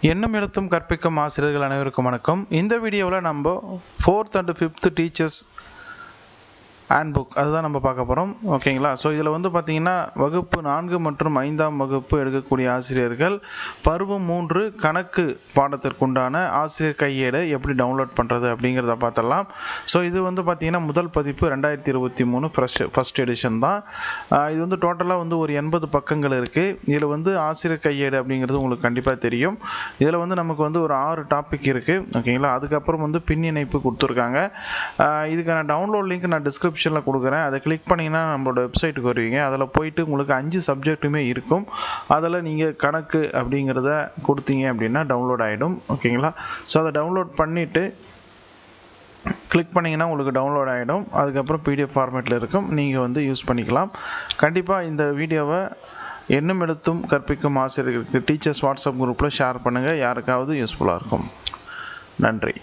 எண்ணும் எழுத்தும் கற்பிக்கும் ஆசிரியர்கள் அனைவருக்கும் வணக்கம். இந்த வீடியோவில் நம்ம 4th and 5th teachers handbook அதுதான் நம்ம பார்க்க போகிறோம். ஓகேங்களா? ஸோ இதில் வந்து பார்த்திங்கன்னா வகுப்பு 4 மற்றும் 5ஆம் வகுப்பு எடுக்கக்கூடிய ஆசிரியர்கள் பருவம் 3 கணக்கு பாடத்திற்குண்டான ஆசிரியர் கையேடை எப்படி டவுன்லோட் பண்ணுறது அப்படிங்கிறத பார்த்தலாம். ஸோ இது வந்து பார்த்திங்கன்னா முதல் பதிப்பு 2023 ஃபஸ்ட் எடிஷன் தான். இது வந்து டோட்டலாக வந்து ஒரு 80 பக்கங்கள் இருக்குது. இதில் வந்து ஆசிரியர் கையேடு அப்படிங்கிறது உங்களுக்கு கண்டிப்பாக தெரியும். இதில் வந்து நமக்கு வந்து ஒரு 6 டாபிக் இருக்குது. ஓகேங்களா? அதுக்கப்புறம் வந்து பின் இணைப்பு கொடுத்துருக்காங்க. இதுக்கான டவுன்லோட் லிங்க் நான் டிஸ்கிரிப்ஷனில் கொடுக்குறேன். அதை கிளிக் பண்ணிங்கன்னா நம்மளோட வெப்சைட்டுக்கு வருவீங்க. அதில் போயிட்டு உங்களுக்கு 5 சப்ஜெக்ட்டுமே இருக்கும். அதில் நீங்கள் கணக்கு அப்படிங்கிறத கொடுத்தீங்க அப்படின்னா டவுன்லோட் ஆகிடும். ஓகேங்களா? ஸோ அதை டவுன்லோட் பண்ணிவிட்டு கிளிக் பண்ணிங்கன்னா உங்களுக்கு டவுன்லோட் ஆகிடும். அதுக்கப்புறம் PDF ஃபார்மேட்டில் இருக்கும். நீங்கள் வந்து யூஸ் பண்ணிக்கலாம். கண்டிப்பாக இந்த வீடியோவை எண்ணும் எழுத்தும் கற்பிக்கும் ஆசிரியர்களுக்கு டீச்சர்ஸ் வாட்ஸ்அப் குரூப்பில் ஷேர் பண்ணுங்கள். யாருக்காவது யூஸ்ஃபுல்லாக இருக்கும். நன்றி.